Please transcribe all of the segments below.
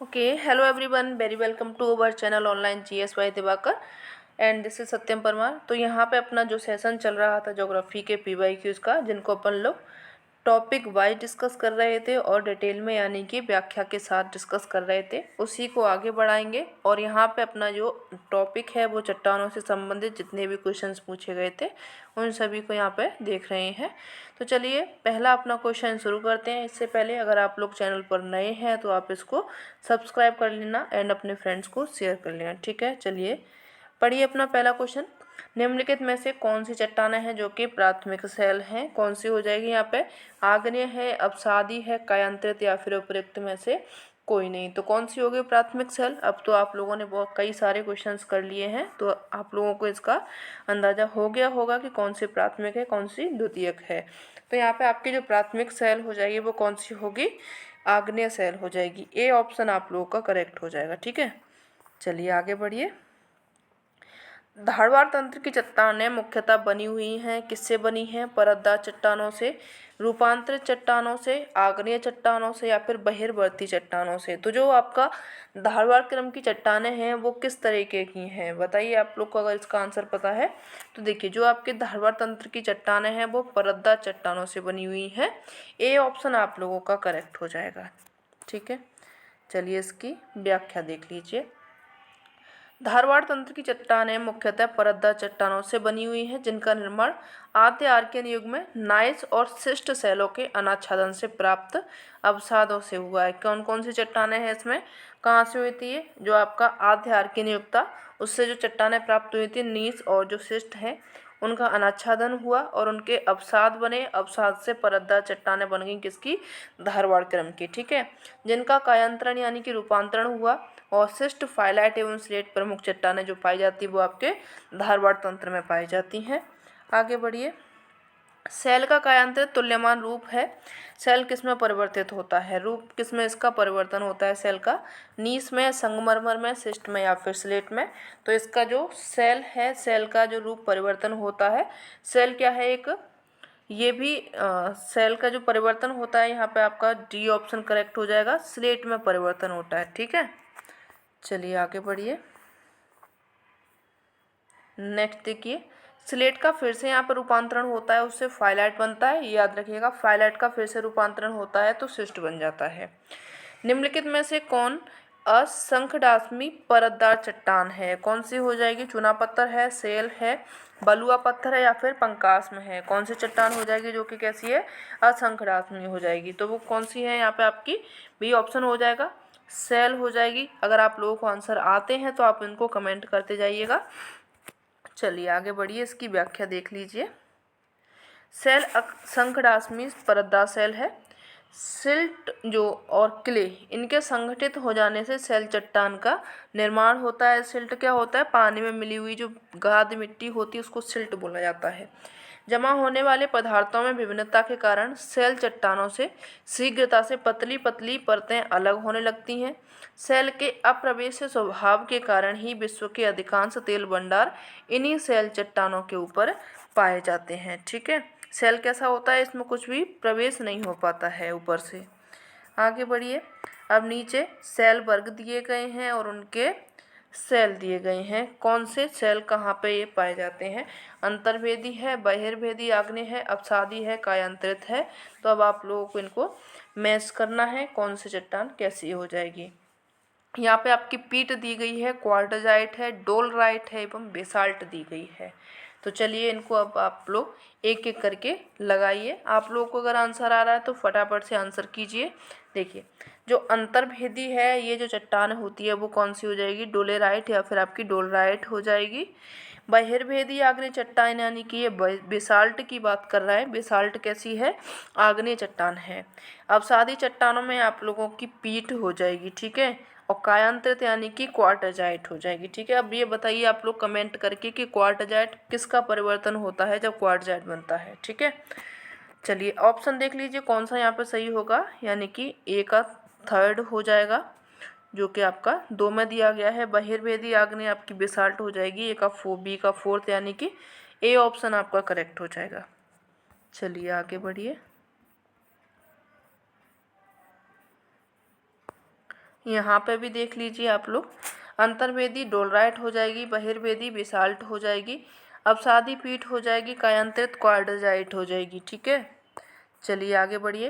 Okay, hello everyone, very welcome to our channel online GS by Diwakar and this is Satyam Parmar. तो यहाँ पे अपना जो सेशन चल रहा था ज्योग्राफी के PYQs का, जिनको अपन लोग टॉपिक वाइज डिस्कस कर रहे थे और डिटेल में यानी कि व्याख्या के साथ डिस्कस कर रहे थे, उसी को आगे बढ़ाएंगे। और यहाँ पे अपना जो टॉपिक है वो चट्टानों से संबंधित जितने भी क्वेश्चंस पूछे गए थे उन सभी को यहाँ पे देख रहे हैं। तो चलिए पहला अपना क्वेश्चन शुरू करते हैं। इससे पहले अगर आप लोग चैनल पर नए हैं तो आप इसको सब्सक्राइब कर लेना एंड अपने फ्रेंड्स को शेयर कर लेना, ठीक है। चलिए पढ़िए अपना पहला क्वेश्चन। निम्नलिखित में से कौन सी चट्टानें हैं जो कि प्राथमिक शैल हैं? कौन सी हो जाएगी यहाँ पे? आग्नेय है, अपसादी है, कायांतरित या फिर उपयुक्त में से कोई नहीं। तो कौन सी होगी प्राथमिक शैल? अब तो आप लोगों ने बहुत कई सारे क्वेश्चंस कर लिए हैं तो आप लोगों को इसका अंदाजा हो गया होगा कि कौन सी प्राथमिक है, कौन सी द्वितीयक है। तो यहाँ पे आपकी जो प्राथमिक शैल हो जाएगी वो कौन सी होगी? आग्नेय शैल हो जाएगी। ए ऑप्शन आप लोगों का करेक्ट हो जाएगा, ठीक है। चलिए आगे बढ़िए। धारवाड़ तंत्र की चट्टानें मुख्यतः बनी हुई हैं किससे बनी हैं? परतदार चट्टानों से, रूपांतरित चट्टानों से, आग्नेय चट्टानों से या फिर बहिर्वर्ती चट्टानों से। तो जो आपका धारवाड़ क्रम की चट्टानें हैं वो किस तरीके की हैं बताइए आप लोग को, अगर इसका आंसर पता है तो देखिए जो आपके धारवाड़ तंत्र की चट्टानें हैं वो परतदार चट्टानों से बनी हुई हैं। ए ऑप्शन आप लोगों का करेक्ट हो जाएगा, ठीक है। चलिए इसकी व्याख्या देख लीजिए। धारवाड़ तंत्र की चट्टानें मुख्यतः परतदार चट्टानों से बनी हुई हैं जिनका निर्माण आद्य आर्कियन युग में नाइस और शिष्ट शैलों के अनाच्छादन से प्राप्त अवसादों से हुआ है। कौन कौन सी चट्टानें हैं इसमें, कहाँ से हुई थी ये? जो आपका आद्य आर्कियन युग था उससे जो चट्टानें प्राप्त हुई थी नीस और जो शिष्ट हैं उनका अनाच्छादन हुआ और उनके अवसाद बने। अवसाद से परतदार चट्टानें बन गई किसकी? धारवाड़ क्रम की, ठीक है। जिनका कायांतरण यानी कि रूपांतरण हुआ और शिष्ट फाइलाइट एवं स्लेट प्रमुख चट्टानें जो पाई जाती है वो आपके धारवाड़ तंत्र में पाई जाती हैं। आगे बढ़िए। सेल का कायांतरित तुल्यमान रूप है। सेल किस में परिवर्तित होता है? रूप किस में इसका परिवर्तन होता है सेल का? नीस में, संगमरमर में, शिष्ट में या फिर स्लेट में। तो इसका जो सेल है, सेल का जो रूप परिवर्तन होता है, सेल क्या है एक, ये भी सेल का जो परिवर्तन होता है यहाँ पे आपका डी ऑप्शन करेक्ट हो जाएगा, स्लेट में परिवर्तन होता है, ठीक है। चलिए आगे बढ़िए। नेक्स्ट देखिए, स्लेट का फिर से यहाँ पर रूपांतरण होता है, उससे फाइलाइट बनता है, ये याद रखिएगा। फाइलाइट का फिर से रूपांतरण होता है तो शिष्ट बन जाता है। निम्नलिखित में से कौन असंखडास्मी परतदार चट्टान है? कौन सी हो जाएगी? चूना पत्थर है, सेल है, बलुआ पत्थर है या फिर पंकास्म है? कौन सी चट्टान हो जाएगी जो कि कैसी है? असंखडास्मी हो जाएगी। तो वो कौन सी है यहाँ पे आपकी? बी ऑप्शन हो जाएगा, सेल हो जाएगी। अगर आप लोगों को आंसर आते हैं तो आप इनको कमेंट करते जाइएगा। चलिए आगे बढ़िए, इसकी व्याख्या देख लीजिए। सेल संकडास्मी परतदार सेल है। सिल्ट जो और क्ले इनके संगठित हो जाने से सेल चट्टान का निर्माण होता है। सिल्ट क्या होता है? पानी में मिली हुई जो गाद मिट्टी होती है उसको सिल्ट बोला जाता है। जमा होने वाले पदार्थों में विभिन्नता के कारण सेल चट्टानों से शीघ्रता से पतली पतली परतें अलग होने लगती हैं। सेल के अप्रवेश स्वभाव के कारण ही विश्व के अधिकांश तेल भंडार इन्हीं सेल चट्टानों के ऊपर पाए जाते हैं, ठीक है। सेल कैसा होता है? इसमें कुछ भी प्रवेश नहीं हो पाता है ऊपर से। आगे बढ़िए। अब नीचे सेल वर्ग दिए गए हैं और उनके सेल दिए गए हैं। कौन से सेल कहाँ पे ये पाए जाते हैं? अंतर्भेदी है, बहिर्भेदी आग्नेय है, अपसादी है, कायांतरित है। तो अब आप लोगों को इनको मैच करना है, कौन सी चट्टान कैसी हो जाएगी। यहाँ पे आपकी पीट दी गई है, क्वार्टजाइट है, डोलराइट है एवं बेसाल्ट दी गई है। तो चलिए इनको अब आप लोग एक एक करके लगाइए। आप लोगों को अगर आंसर आ रहा है तो फटाफट से आंसर कीजिए। देखिए जो अंतर्भेदी है, ये जो चट्टान होती है वो कौन सी हो जाएगी? डोलेराइट या फिर आपकी डोलराइट हो जाएगी। बहिर्भेदी आग्नेय चट्टान यानी कि ये बेसाल्ट की बात कर रहा है। बेसाल्ट कैसी है? आग्नेय चट्टान है। अवसादी चट्टानों में आप लोगों की पीठ हो जाएगी, ठीक है। और कायांतरित यानी कि क्वार्टजाइट हो जाएगी, ठीक है। अब ये बताइए आप लोग कमेंट करके कि क्वार्टजाइट किसका परिवर्तन होता है जब क्वार्टजाइट बनता है, ठीक है। चलिए ऑप्शन देख लीजिए कौन सा यहाँ पे सही होगा, यानी कि ए का थर्ड हो जाएगा जो कि आपका दो में दिया गया है। बहिर्भेदी आग्नेय आपकी बेसाल्ट हो जाएगी। ए का बी का फोर्थ यानी कि ए ऑप्शन आपका करेक्ट हो जाएगा। चलिए आगे बढ़िए। यहाँ पे भी देख लीजिए आप लोग, अंतर्वेदी डोलराइट हो जाएगी, बहिर्वेदी बेसाल्ट हो जाएगी, अवसादी पीठ हो जाएगी, कायांतरित क्वार्टजाइट हो जाएगी। ठीक है, चलिए आगे बढ़िए।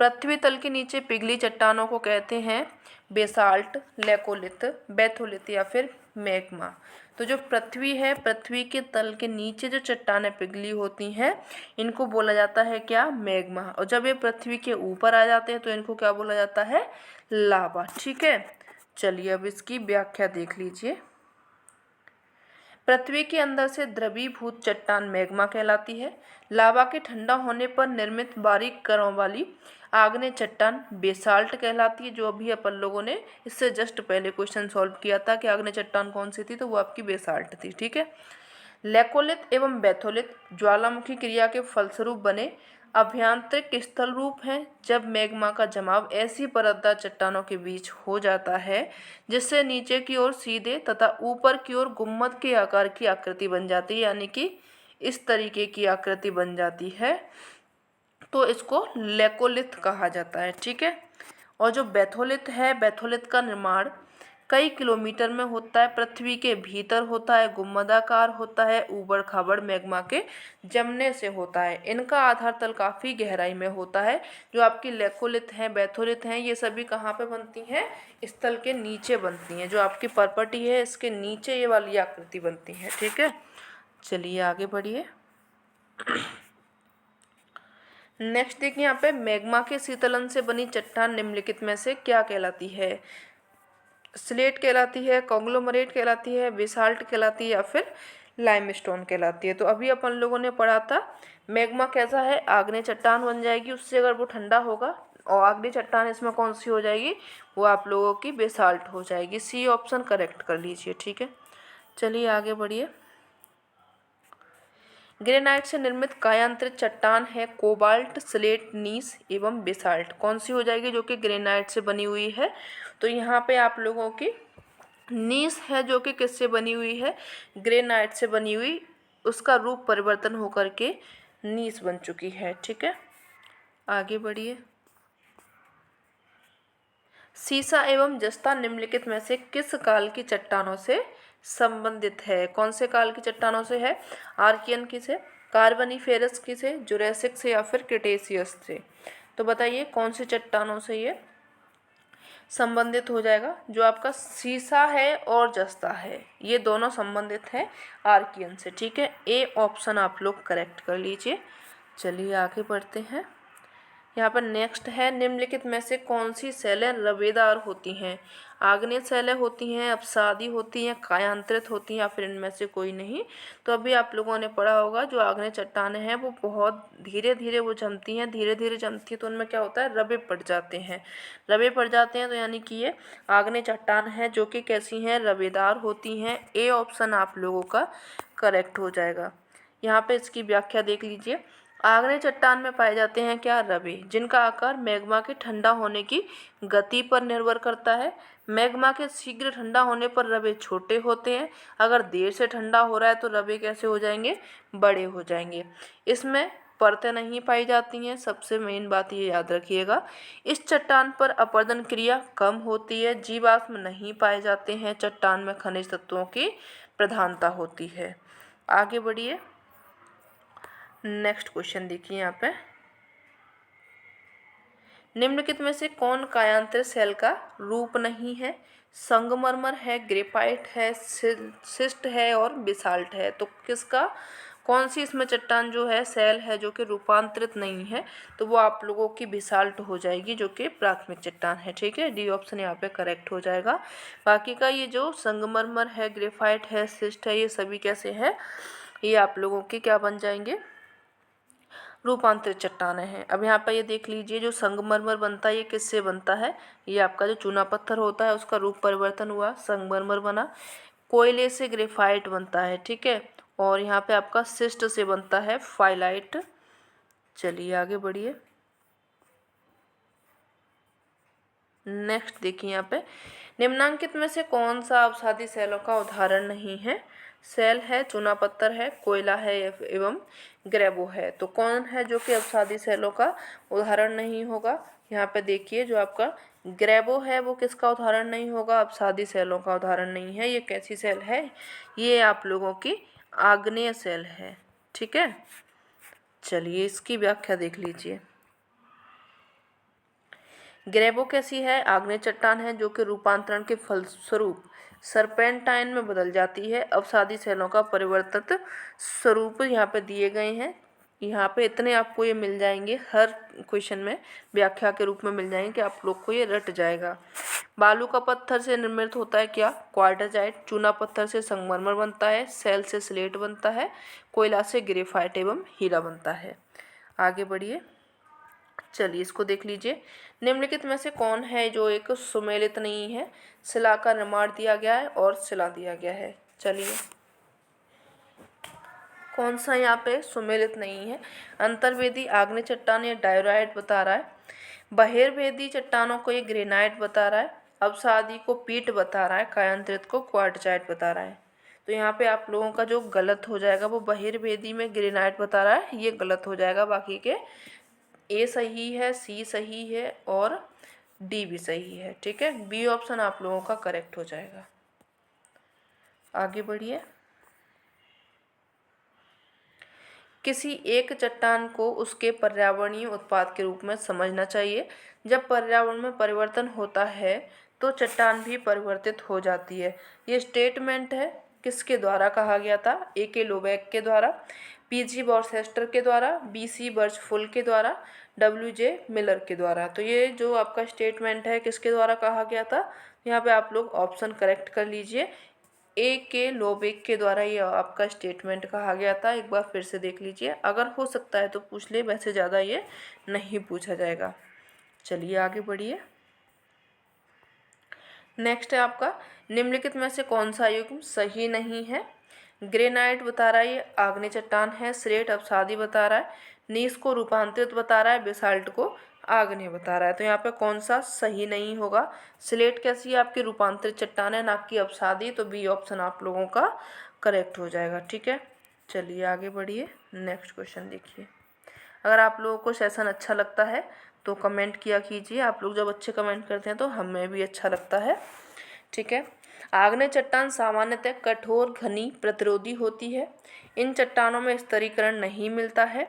पृथ्वी तल के नीचे पिघली चट्टानों को कहते हैं बेसाल्ट, लेकोलिथ, बैथोलिथ या फिर मैग्मा। तो जो पृथ्वी है, पृथ्वी के तल के नीचे जो चट्टानें पिघली होती हैं इनको बोला जाता है क्या, मैग्मा। और जब ये पृथ्वी के ऊपर आ जाते हैं तो इनको क्या बोला जाता है, लावा। ठीक है, चलिए अब इसकी व्याख्या देख लीजिए। पृथ्वी के अंदर से द्रवीभूत चट्टान मैग्मा कहलाती है। लावा के ठंडा होने पर निर्मित बारीक कणों वाली आग्नेय चट्टान बेसाल्ट कहलाती है, जो अभी अपन लोगों ने इससे जस्ट पहले क्वेश्चन सॉल्व किया था कि आग्नेय चट्टान कौन सी थी, तो वो आपकी बेसाल्ट थी। ठीक है, लेकोलिथ एवं बैथोलिथ ज्वालामुखी क्रिया के फलस्वरूप बने अभ्यांतरिक स्थल रूप हैं, जब मैग्मा का जमाव ऐसी परतदार चट्टानों के बीच हो जाता है जिससे नीचे की ओर सीधे तथा ऊपर की ओर गुम्मद के आकार की आकृति बन जाती है, यानी कि इस तरीके की आकृति बन जाती है, तो इसको लेकोलिथ कहा जाता है। ठीक है, और जो बैथोलिथ है, बैथोलिथ का निर्माण कई किलोमीटर में होता है, पृथ्वी के भीतर होता है, गुम्बदाकार होता है, ऊबड़ खाबड़ मैग्मा के जमने से होता है। इनका आधार तल काफ़ी गहराई में होता है। जो आपकी लेकोलिथ हैं, बैथोलिथ हैं, ये सभी कहाँ पे बनती हैं, स्थल के नीचे बनती हैं। जो आपकी पर्पटी है इसके नीचे ये वाली आकृति बनती है। ठीक है, चलिए आगे बढ़िए। नेक्स्ट देखिए यहाँ पे, मैग्मा के शीतलन से बनी चट्टान निम्नलिखित में से क्या कहलाती है। स्लेट कहलाती है, कॉन्ग्लोमरेट कहलाती है, बेसाल्ट कहलाती है या फिर लाइमस्टोन कहलाती है। तो अभी अपन लोगों ने पढ़ा था मैग्मा कैसा है, आग्नेय चट्टान बन जाएगी, उससे अगर वो ठंडा होगा, और आग्नेय चट्टान इसमें कौन सी हो जाएगी, वो आप लोगों की बेसाल्ट हो जाएगी। सी ऑप्शन करेक्ट कर लीजिए। ठीक है, चलिए आगे बढ़िए। ग्रेनाइट से निर्मित कायांतरित चट्टान है कोबाल्ट, स्लेट, नीस एवं बेसाल्ट। कौन सी हो जाएगी, जो कि ग्रेनाइट से बनी हुई है। तो यहाँ पे आप लोगों की नीस है, जो कि किससे बनी हुई है, ग्रेनाइट से बनी हुई, उसका रूप परिवर्तन होकर के नीस बन चुकी है। ठीक है, आगे बढ़िए। सीसा एवं जस्ता निम्नलिखित में से किस काल की चट्टानों से संबंधित है। कौन से काल की चट्टानों से है, आर्कियन की से, कार्बोनिफेरस की से, जुरासिक से या फिर क्रिटेशियस से। तो बताइए कौन सी चट्टानों से ये संबंधित हो जाएगा। जो आपका सीसा है और जस्ता है ये दोनों संबंधित है आर्कियन से। ठीक है, ए ऑप्शन आप लोग करेक्ट कर लीजिए। चलिए आगे बढ़ते हैं। यहाँ पर नेक्स्ट है, निम्नलिखित में से कौन सी सेलें रवेदार होती हैं। आग्नेय सेलें होती हैं, अपसादी होती हैं, कायांतरित होती हैं या फिर इनमें से कोई नहीं। तो अभी आप लोगों ने पढ़ा होगा जो आग्नेय चट्टानें हैं वो बहुत धीरे धीरे वो जमती हैं, धीरे धीरे जमती है तो उनमें क्या होता है, रवे पड़ जाते हैं। रवे पड़ जाते हैं तो यानी कि ये आग्नेय चट्टान है जो कि कैसी हैं, रवेदार होती हैं। ए ऑप्शन आप लोगों का करेक्ट हो जाएगा। यहाँ पे इसकी व्याख्या देख लीजिए। आग्नेय चट्टान में पाए जाते हैं क्या, रवे, जिनका आकार मैग्मा के ठंडा होने की गति पर निर्भर करता है। मैग्मा के शीघ्र ठंडा होने पर रवे छोटे होते हैं, अगर देर से ठंडा हो रहा है तो रवे कैसे हो जाएंगे, बड़े हो जाएंगे। इसमें परतें नहीं पाई जाती हैं, सबसे मेन बात ये याद रखिएगा। इस चट्टान पर अपरदन क्रिया कम होती है, जीवाश्म नहीं पाए जाते हैं, चट्टान में खनिज तत्वों की प्रधानता होती है। आगे बढ़िए। नेक्स्ट क्वेश्चन देखिए यहाँ पे, निम्नलिखित में से कौन कायांतर सेल का रूप नहीं है। संगमरमर है, ग्रेफाइट है, सिस्ट है और बेसाल्ट है। तो किसका, कौन सी इसमें चट्टान जो है सेल है जो कि रूपांतरित नहीं है, तो वो आप लोगों की बेसाल्ट हो जाएगी जो कि प्राथमिक चट्टान है। ठीक है, डी ऑप्शन यहाँ पे करेक्ट हो जाएगा। बाकी का ये जो संगमरमर है, ग्रेफाइट है, सिस्ट है, ये सभी कैसे हैं, ये आप लोगों के क्या बन जाएंगे, रूपांतरित चट्टानें हैं। अब यहाँ पर ये देख लीजिए, जो संगमरमर बनता है ये किससे बनता है, ये आपका जो चूना पत्थर होता है उसका रूप परिवर्तन हुआ, संगमरमर बना। कोयले से ग्रेफाइट बनता है। ठीक है, और यहाँ पे आपका सिस्ट से बनता है फाइलाइट। चलिए आगे बढ़िए। नेक्स्ट देखिए यहाँ पे, निम्नांकित में से कौन सा अवसादी सेलों का उदाहरण नहीं है। सेल है, चूना पत्थर है, कोयला है एवं ग्रेबो है। तो कौन है जो कि अवसादी सेलों का उदाहरण नहीं होगा। यहाँ पे देखिए जो आपका ग्रेबो है वो किसका उदाहरण नहीं होगा, अपसादी सेलों का उदाहरण नहीं है। ये कैसी सेल है, ये आप लोगों की आग्नेय सेल है। ठीक है, चलिए इसकी व्याख्या देख लीजिए। ग्रेबो कैसी है, आग्नेय चट्टान है जो कि रूपांतरण के फलस्वरूप सरपेंटाइन में बदल जाती है। अवसादी सेलों का परिवर्तित स्वरूप यहाँ पे दिए गए हैं। यहाँ पे इतने आपको ये मिल जाएंगे, हर क्वेश्चन में व्याख्या के रूप में मिल जाएंगे कि आप लोग को ये रट जाएगा। बालू का पत्थर से निर्मित होता है क्या, क्वार्टजाइट। चूना पत्थर से संगमरमर बनता है। सेल से स्लेट बनता है। कोयला से ग्रेफाइट एवं हीरा बनता है। आगे बढ़िए, चलिए इसको देख लीजिए। निम्नलिखित में से कौन है जो एक सुमेलित नहीं है। शिला का निर्माण दिया गया है और शिला दिया गया है। चलिए कौन सा यहाँ पे सुमेलित नहीं है। अंतर्वेदी आग्नेय चट्टान ये डायोराइट बता रहा है। बहिर्वेदी चट्टानों को ये ग्रेनाइट बता रहा है। अवसादी को पीट बता रहा है। कायांतरित को क्वार्टजाइट बता रहा है। तो यहाँ पे आप लोगों का जो गलत हो जाएगा वो बहिर्वेदी में ग्रेनाइट बता रहा है, ये गलत हो जाएगा। बाकी के ए सही है, सी सही है और डी भी सही है। ठीक है, बी ऑप्शन आप लोगों का करेक्ट हो जाएगा। आगे बढ़िए। किसी एक चट्टान को उसके पर्यावरणीय उत्पाद के रूप में समझना चाहिए। जब पर्यावरण में परिवर्तन होता है तो चट्टान भी परिवर्तित हो जाती है। ये स्टेटमेंट है, किसके द्वारा कहा गया था, ए के लोबैक के द्वारा, पीजी बॉर्सेस्टर के द्वारा, बीसी बर्चफुल के द्वारा, डब्ल्यूजे मिलर के द्वारा। तो ये जो आपका स्टेटमेंट है किसके द्वारा कहा गया था, यहाँ पे आप लोग ऑप्शन करेक्ट कर लीजिए। ए के लोबेक के द्वारा ये आपका स्टेटमेंट कहा गया था। एक बार फिर से देख लीजिए, अगर हो सकता है तो पूछ ले, वैसे ज़्यादा ये नहीं पूछा जाएगा। चलिए आगे बढ़िए। नेक्स्ट है आपका, निम्नलिखित में से कौन सा युग्म सही नहीं है। ग्रेनाइट बता रहा है ये आग्नेय चट्टान है। स्लेट अपसादी बता रहा है। नीस को रूपांतरित बता रहा है। बेसाल्ट को आग्नेय बता रहा है। तो यहाँ पे कौन सा सही नहीं होगा। स्लेट कैसी है, आपकी रूपांतरित चट्टान है, ना कि अपसादी। तो बी ऑप्शन आप लोगों का करेक्ट हो जाएगा। ठीक है, चलिए आगे बढ़िए। नेक्स्ट क्वेश्चन देखिए। अगर आप लोगों को सेशन अच्छा लगता है तो कमेंट किया कीजिए। आप लोग जब अच्छे कमेंट करते हैं तो हमें भी अच्छा लगता है। ठीक है, आग्नेय चट्टान सामान्यतः कठोर, घनी, प्रतिरोधी होती है। इन चट्टानों में स्तरीकरण नहीं मिलता है।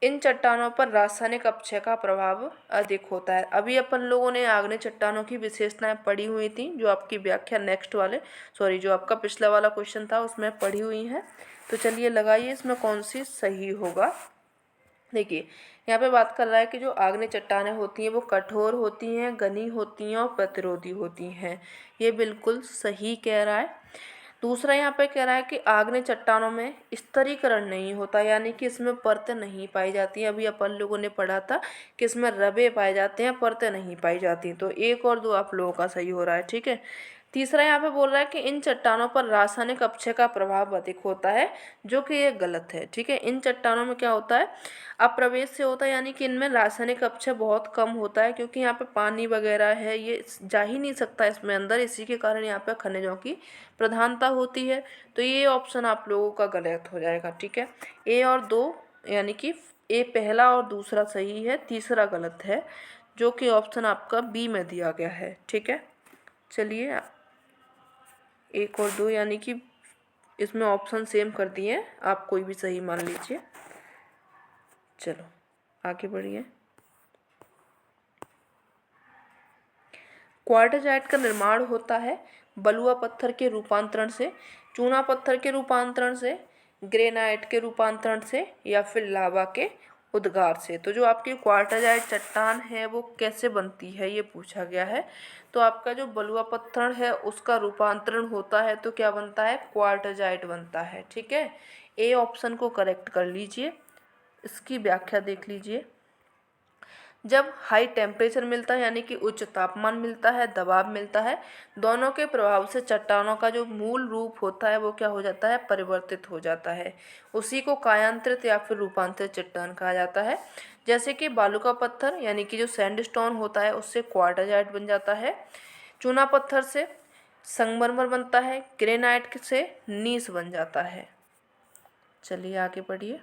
इन चट्टानों पर रासायनिक अपक्षय का प्रभाव अधिक होता है। अभी अपन लोगों ने आग्नेय चट्टानों की विशेषताएं पढ़ी हुई थी, जो आपकी व्याख्या नेक्स्ट वाले जो आपका पिछला वाला क्वेश्चन था उसमें पढ़ी हुई हैं। तो चलिए लगाइए इसमें कौन सी सही होगा। देखिए यहाँ पे बात कर रहा है कि जो आग्नेय चट्टानें होती हैं वो कठोर होती हैं, घनी होती हैं और प्रतिरोधी होती हैं। ये बिल्कुल सही कह रहा है। दूसरा यहाँ पे कह रहा है कि आग्नेय चट्टानों में स्तरीकरण नहीं होता, यानी कि इसमें परतें नहीं पाई जाती हैं। अभी अपन लोगों ने पढ़ा था कि इसमें रबे पाए जाते हैं, परतें नहीं पाई जाती। तो एक और दो आप लोगों का सही हो रहा है। ठीक है, तीसरा यहाँ पे बोल रहा है कि इन चट्टानों पर रासायनिक अपक्षय का प्रभाव अधिक होता है, जो कि ये गलत है। ठीक है, इन चट्टानों में क्या होता है, अप्रवेश से होता है, यानी कि इनमें रासायनिक अपक्षय बहुत कम होता है, क्योंकि यहाँ पे पानी वगैरह है, ये जा ही नहीं सकता इसमें अंदर। इसी के कारण यहाँ पे खनिजों की प्रधानता होती है। तो ये ऑप्शन आप लोगों का गलत हो जाएगा। ठीक है, ए और दो, यानी कि ए पहला और दूसरा सही है, तीसरा गलत है, जो कि ऑप्शन आपका बी में दिया गया है। ठीक है, चलिए एक और दो, यानी कि इसमें ऑप्शन सेम कर दिए हैं, आप कोई भी सही मान लीजिए। चलो आगे बढ़िए। क्वार्टजाइट का निर्माण होता है बलुआ पत्थर के रूपांतरण से, चूना पत्थर के रूपांतरण से, ग्रेनाइट के रूपांतरण से, या फिर लावा के उद्गार से। तो जो आपकी क्वार्टजाइट चट्टान है वो कैसे बनती है ये पूछा गया है। तो आपका जो बलुआ पत्थर है उसका रूपांतरण होता है तो क्या बनता है, क्वार्टजाइट बनता है। ठीक है, ए ऑप्शन को करेक्ट कर लीजिए। इसकी व्याख्या देख लीजिए। जब हाई टेम्परेचर मिलता है, यानी कि उच्च तापमान मिलता है, दबाव मिलता है, दोनों के प्रभाव से चट्टानों का जो मूल रूप होता है वो क्या हो जाता है, परिवर्तित हो जाता है। उसी को कायांतरित या फिर रूपांतरित चट्टान कहा जाता है। जैसे कि बालू का पत्थर, यानी कि जो सैंडस्टोन होता है उससे क्वार्टजाइट बन जाता है। चूना पत्थर से संगमरमर बनता है। ग्रेनाइट से नीस बन जाता है। चलिए आगे बढ़िए।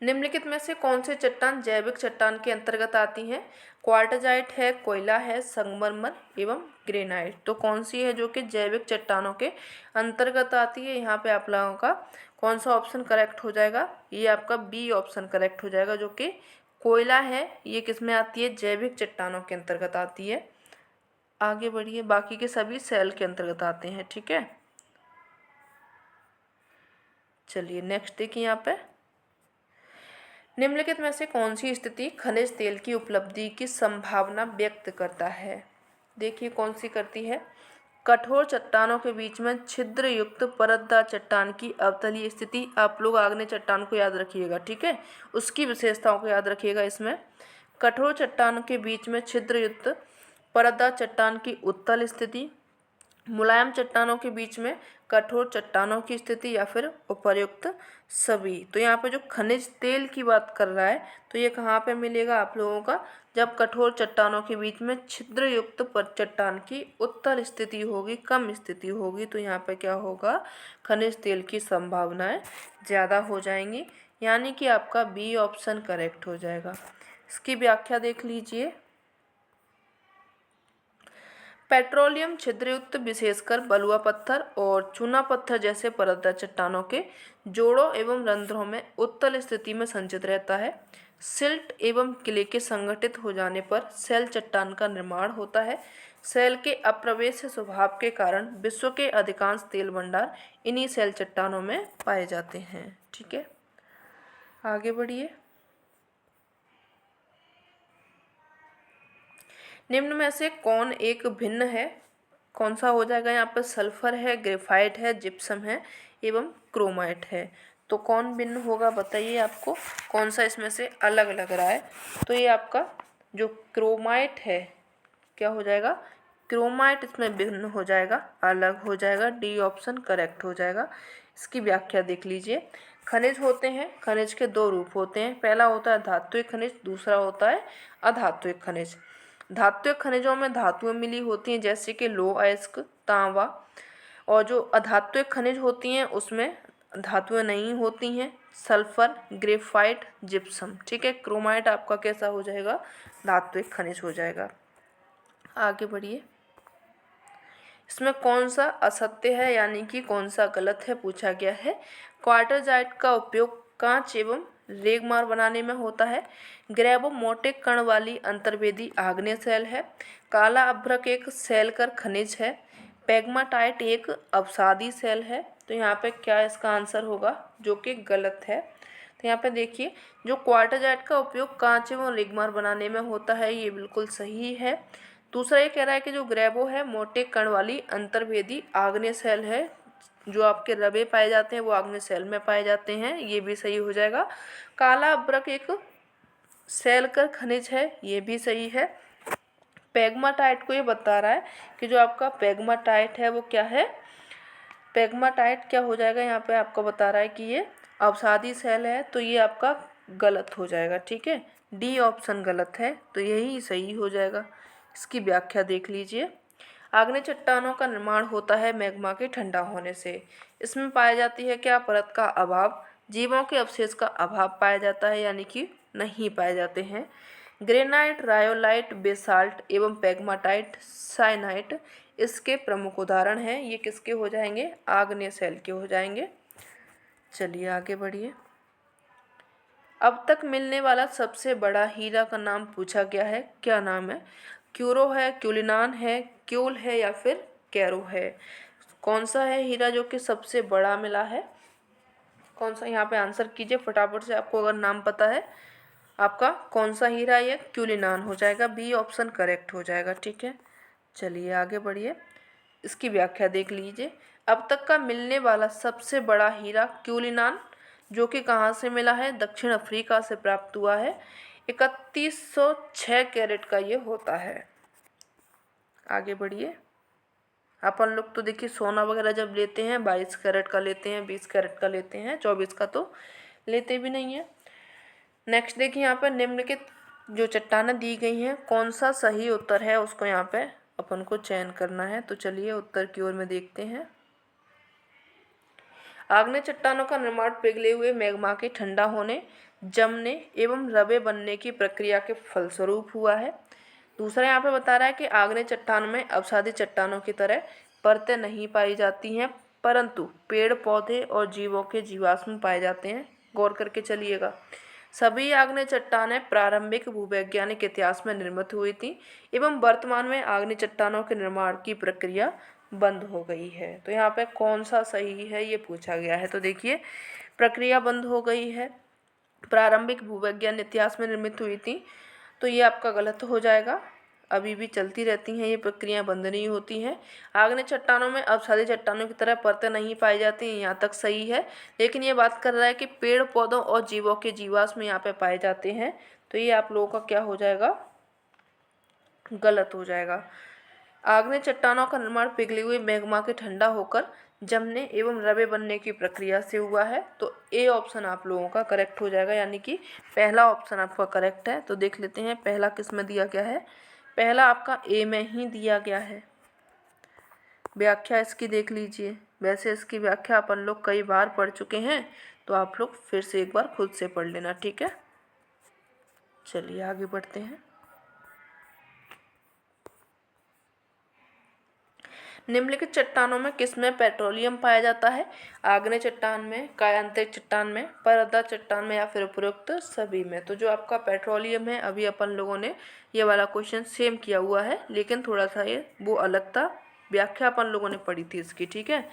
निम्नलिखित में से कौन सी चट्टान जैविक चट्टान के अंतर्गत आती हैं? क्वार्टजाइट है, कोयला है, संगमरमर एवं ग्रेनाइट। तो कौन सी है जो कि जैविक चट्टानों के अंतर्गत आती है? यहाँ पे आप लोगों का कौन सा ऑप्शन करेक्ट हो जाएगा? ये आपका बी ऑप्शन करेक्ट हो जाएगा, जो कि कोयला है। ये किस में आती है? जैविक चट्टानों के अंतर्गत आती है। आगे बढ़िए, बाकी के सभी सेल के अंतर्गत आते हैं। ठीक है, चलिए नेक्स्ट देखिए यहाँ पे, निम्नलिखित में से कौन सी स्थिति खनिज तेल की उपलब्धि की संभावना व्यक्त करता है? देखिए कौन सी करती है। कठोर चट्टानों के बीच में छिद्र युक्त परतदार चट्टान की अवतलीय स्थिति। आप लोग आग्नेय चट्टान को याद रखिएगा, ठीक है, उसकी विशेषताओं को याद रखिएगा। इसमें कठोर चट्टानों के बीच में छिद्र युक्त परतदार चट्टान की उत्तल स्थिति, मुलायम चट्टानों के बीच में कठोर चट्टानों की स्थिति, या फिर उपर्युक्त सभी। तो यहाँ पे जो खनिज तेल की बात कर रहा है, तो ये कहाँ पे मिलेगा आप लोगों का? जब कठोर चट्टानों के बीच में छिद्र युक्त चट्टान की उत्तल स्थिति होगी, कम स्थिति होगी, तो यहाँ पे क्या होगा? खनिज तेल की संभावनाएं ज़्यादा हो जाएंगी, यानी कि आपका बी ऑप्शन करेक्ट हो जाएगा। इसकी व्याख्या देख लीजिए। पेट्रोलियम छिद्रयुक्त विशेषकर बलुआ पत्थर और चूना पत्थर जैसे परतदार चट्टानों के जोड़ों एवं रंध्रों में उत्तल स्थिति में संचित रहता है। सिल्ट एवं क्ले के संगठित हो जाने पर सेल चट्टान का निर्माण होता है। सेल के अप्रवेश स्वभाव के कारण विश्व के अधिकांश तेल भंडार इन्हीं सेल चट्टानों में पाए जाते हैं। ठीक है, आगे बढ़िए। निम्न में से कौन एक भिन्न है? कौन सा हो जाएगा यहाँ पर? सल्फर है, ग्रेफाइट है, जिप्सम है एवं क्रोमाइट है। तो कौन भिन्न होगा बताइए, आपको कौन सा इसमें से अलग लग रहा है? तो ये आपका जो क्रोमाइट है, क्या हो जाएगा? क्रोमाइट इसमें भिन्न हो जाएगा, अलग हो जाएगा। डी ऑप्शन करेक्ट हो जाएगा। इसकी व्याख्या देख लीजिए। खनिज होते हैं, खनिज के दो रूप होते हैं। पहला होता है धात्विक खनिज, दूसरा होता है अधात्विक खनिज। धात्विक खनिजों में धातुएं मिली होती हैं, जैसे कि लौह अयस्क, तांबा। और जो अधात्विक खनिज होती हैं उसमें धातुएं नहीं होती हैं, सल्फर, ग्रेफाइट, जिप्सम। ठीक है, क्रोमाइट आपका कैसा हो जाएगा? धात्विक खनिज हो जाएगा। आगे बढ़िए। इसमें कौन सा असत्य है, यानी कि कौन सा गलत है, पूछा गया है। क्वार्टरजाइट का उपयोग कांच एवं रेगमार बनाने में होता है। ग्रेबो मोटे कण वाली अंतर्वेदी आग्नेय सेल है। काला अभ्रक एक सेलकर खनिज है। पेग्माटाइट एक अवसादी सेल है। तो यहाँ पे क्या इसका आंसर होगा, जो कि गलत है? तो यहाँ पे देखिए, जो क्वार्टरजाइट का उपयोग कांच एवं रेगमार बनाने में होता है, ये बिल्कुल सही है। दूसरा ये कह रहा है कि जो ग्रेबो है मोटे कण वाली अंतर्वेदी आग्नेय सेल है। जो आपके रवे पाए जाते हैं वो आग्नेय सेल में पाए जाते हैं, ये भी सही हो जाएगा। काला अभ्रक एक सेलकर खनिज है, ये भी सही है। पेग्माटाइट को ये बता रहा है कि जो आपका पेग्माटाइट है वो क्या है? पेग्माटाइट क्या हो जाएगा? यहाँ पे आपको बता रहा है कि ये अवसादी सेल है, तो ये आपका गलत हो जाएगा। ठीक है, डी ऑप्शन गलत है, तो यही सही हो जाएगा। इसकी व्याख्या देख लीजिए। आग्नेय चट्टानों का निर्माण होता है मैग्मा के ठंडा होने से। इसमें पाई जाती है क्या? परत का अभाव, जीवों के अवशेष का अभाव पाया जाता है, यानी कि नहीं पाए जाते हैं। ग्रेनाइट, रायोलाइट, बेसाल्ट एवं पेग्माटाइट, साइनाइट इसके प्रमुख उदाहरण हैं। ये किसके हो जाएंगे? आग्नेय सेल के हो जाएंगे। चलिए आगे बढ़िए। अब तक मिलने वाला सबसे बड़ा हीरा का नाम पूछा गया है, क्या नाम है? क्यूरो है, क्यूलिनान है, क्यूल है, या फिर कैरो है? कौन सा है हीरा जो कि सबसे बड़ा मिला है? कौन सा? यहाँ पे आंसर कीजिए फटाफट से, आपको अगर नाम पता है। आपका कौन सा हीरा है? ये क्यूलिनान हो जाएगा, बी ऑप्शन करेक्ट हो जाएगा। ठीक है, चलिए आगे बढ़िए। इसकी व्याख्या देख लीजिए। अब तक का मिलने वाला सबसे बड़ा हीरा क्यूलिनान, जो कि कहाँ से मिला है? दक्षिण अफ्रीका से प्राप्त हुआ है। 3106 कैरेट का ये होता है। आगे बढ़िए। अपन लोग तो देखिए सोना वगैरह जब लेते हैं 22 कैरेट का लेते हैं, 20 कैरेट का लेते हैं, 24 का तो लेते भी नहीं है। नेक्स्ट देखिए, यहाँ पर निम्नलिखित जो चट्टानें दी गई हैं, कौन सा सही उत्तर है उसको यहाँ पे अपन को चयन करना है। तो चलिए उत्तर की ओर में देखते हैं। आग्नेय चट्टानों का निर्माण पिघले हुए मैग्मा के ठंडा होने, जमने एवं रवे बनने की प्रक्रिया के फलस्वरूप हुआ है। दूसरा यहाँ पे बता रहा है कि आग्नेय चट्टान में अवसादी चट्टानों की तरह परतें नहीं पाई जाती हैं, परंतु पेड़ पौधे और जीवों के जीवाश्म पाए जाते हैं। गौर करके चलिएगा। सभी आग्नेय चट्टानें प्रारंभिक भूवैज्ञानिक इतिहास में निर्मित हुई थी एवं वर्तमान में आग्नेय चट्टानों के निर्माण की प्रक्रिया बंद हो गई है। तो यहाँ पे कौन सा सही है ये पूछा गया है। तो देखिए, प्रक्रिया बंद हो गई है, प्रारंभिक भूविज्ञान इतिहास में निर्मित हुई थी, तो ये आपका गलत हो जाएगा। अभी भी चलती रहती हैं, ये प्रक्रियाएं बंद नहीं होती हैं। आग्नेय चट्टानों में अवसादी चट्टानों की तरह परतें नहीं पाई जाती हैं, यहाँ तक सही है। लेकिन ये बात कर रहा है कि पेड़ पौधों और जीवों के जीवाश्म यहाँ पे पाए जाते हैं, तो ये आप लोगों का क्या हो जाएगा, गलत हो जाएगा। आग्नेय चट्टानों का निर्माण पिघली हुई मैग्मा के ठंडा होकर जमने एवं रवे बनने की प्रक्रिया से हुआ है। तो ए ऑप्शन आप लोगों का करेक्ट हो जाएगा, यानी कि पहला ऑप्शन आपका करेक्ट है। तो देख लेते हैं पहला किस में दिया गया है। पहला आपका ए में ही दिया गया है। व्याख्या इसकी देख लीजिए। वैसे इसकी व्याख्या अपन लोग कई बार पढ़ चुके हैं, तो आप लोग फिर से एक बार खुद से पढ़ लेना, ठीक है। चलिए आगे बढ़ते हैं। निम्नलिखित चट्टानों में किसमें पेट्रोलियम पाया जाता है। आग्नेय चट्टान में, कायांतरित चट्टान में, परदा चट्टान में या फिर उपरोक्त सभी में। तो जो आपका पेट्रोलियम है, अभी अपन लोगों ने ये वाला क्वेश्चन सेम किया हुआ है, लेकिन थोड़ा सा ये वो अलग था। व्याख्या अपन लोगों ने पढ़ी थी इसकी, ठीक है।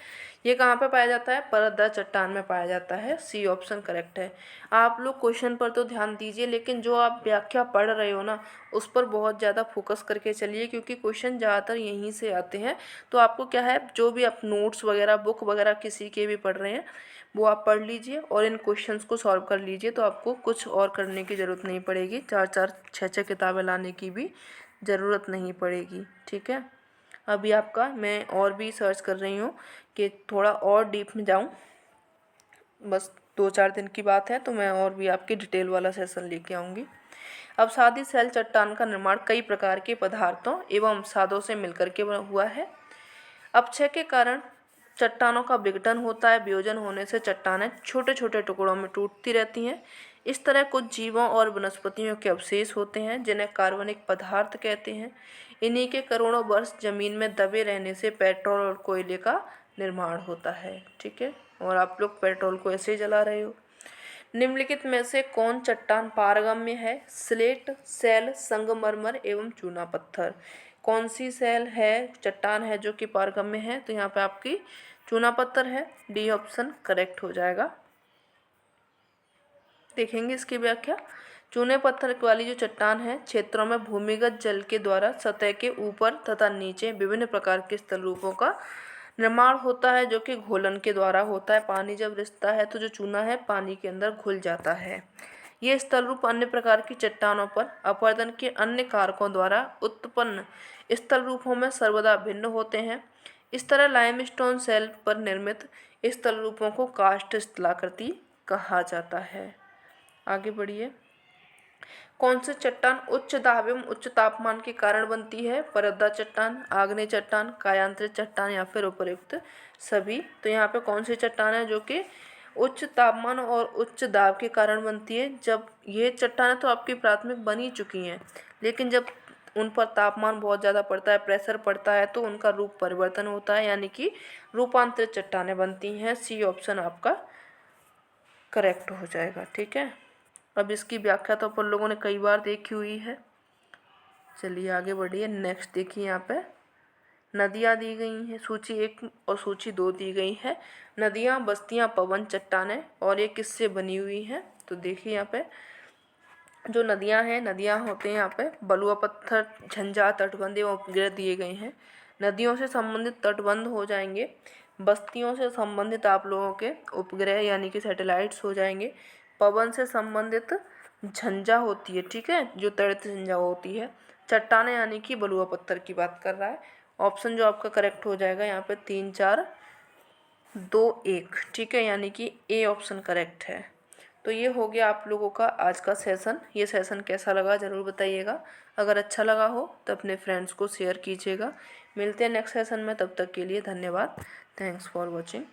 ये कहाँ पे पाया जाता है, परदा चट्टान में पाया जाता है। सी ऑप्शन करेक्ट है। आप लोग क्वेश्चन पर तो ध्यान दीजिए, लेकिन जो आप व्याख्या पढ़ रहे हो ना, उस पर बहुत ज़्यादा फोकस करके चलिए, क्योंकि क्वेश्चन ज़्यादातर यहीं से आते हैं। तो आपको क्या है, जो भी आप नोट्स वगैरह, बुक वगैरह किसी के भी पढ़ रहे हैं, वो आप पढ़ लीजिए और इन क्वेश्चंस को सॉल्व कर लीजिए। तो आपको कुछ और करने की ज़रूरत नहीं पड़ेगी, 4-4 6-6 किताबें लाने की भी ज़रूरत नहीं पड़ेगी, ठीक है। अभी आपका मैं और भी सर्च कर रही हूँ कि थोड़ा और डीप में जाऊँ। बस 2-4 दिन की बात है, तो मैं और भी आपकी डिटेल वाला सेशन लेके आऊँगी। अवसादी सेल चट्टान का निर्माण कई प्रकार के पदार्थों एवं अवसादों से मिलकर के हुआ है। अपक्षय के कारण चट्टानों का विघटन होता है। वियोजन होने से चट्टानें छोटे छोटे टुकड़ों में टूटती रहती हैं। इस तरह कुछ जीवों और वनस्पतियों के अवशेष होते हैं, जिन्हें कार्बनिक पदार्थ कहते हैं। इन्हीं के करोड़ों वर्ष जमीन में दबे रहने से पेट्रोल और कोयले का निर्माण होता है, ठीक है। और आप लोग पेट्रोल को ऐसे ही जला रहे हो। निम्नलिखित में से कौन चट्टान पारगम्य है। स्लेट, सेल, संगमरमर एवं चूना पत्थर। कौन सी सेल है, चट्टान है जो कि पारगम्य है। तो यहाँ पे आपकी चूना पत्थर है। डी ऑप्शन करेक्ट हो जाएगा। देखेंगे इसकी व्याख्या। चूने पत्थर वाली जो चट्टान है, क्षेत्रों में भूमिगत जल के द्वारा सतह के ऊपर तथा नीचे विभिन्न प्रकार के स्थल रूपों का निर्माण होता है, जो कि घोलन के द्वारा होता है। पानी जब रिसता है तो जो चूना है पानी के अंदर घुल जाता है। ये स्थल रूप अन्य प्रकार की चट्टानों पर अपरदन के अन्य कारकों द्वारा उत्पन्न स्थल रूपों में सर्वदा भिन्न होते हैं। इस तरह लाइमस्टोन सेल पर निर्मित स्थल रूपों को काष्ठ स्थलाकृति कहा जाता है। आगे बढ़िए। कौन सी चट्टान उच्च दाब एवं उच्च तापमान के कारण बनती है। परदा चट्टान, आग्नेय चट्टान, कायांतरित चट्टान या फिर उपयुक्त सभी। तो यहाँ पे कौन सी चट्टान है जो कि उच्च तापमान और उच्च दाब के कारण बनती है। जब ये चट्टानें तो आपकी प्राथमिक बन ही चुकी हैं, लेकिन जब उन पर तापमान बहुत ज़्यादा पड़ता है, प्रेशर पड़ता है, तो उनका रूप परिवर्तन होता है, यानी कि रूपांतरित चट्टानें बनती हैं। सी ऑप्शन आपका करेक्ट हो जाएगा, ठीक है। अब इसकी व्याख्या तो अपन लोगों ने कई बार देखी हुई है। चलिए आगे बढ़िए। नेक्स्ट देखिए, यहाँ पे नदियाँ दी गई हैं। सूची 1 और सूची 2 दी गई है। नदियाँ, बस्तियाँ, पवन, चट्टानें और ये किससे बनी हुई हैं। तो देखिए यहाँ पे जो नदियाँ हैं, नदियाँ होते हैं यहाँ पे बलुआ पत्थर, झंझा, तटबंध एवं उपग्रह दिए गए हैं। नदियों से संबंधित तटबंध हो जाएंगे। बस्तियों से संबंधित आप लोगों के उपग्रह यानी कि सैटेलाइट्स हो जाएंगे। पवन से संबंधित झंझा होती है, ठीक है, जो तड़ित झंझा होती है। चट्टानें यानी कि बलुआ पत्थर की बात कर रहा है। ऑप्शन जो आपका करेक्ट हो जाएगा यहाँ पे 3, 4, 2, 1, ठीक है, यानी कि ए ऑप्शन करेक्ट है। तो ये हो गया आप लोगों का आज का सेशन। ये सेशन कैसा लगा ज़रूर बताइएगा। अगर अच्छा लगा हो तो अपने फ्रेंड्स को शेयर कीजिएगा। मिलते हैं नेक्स्ट सेशन में, तब तक के लिए धन्यवाद। Thanks for watching.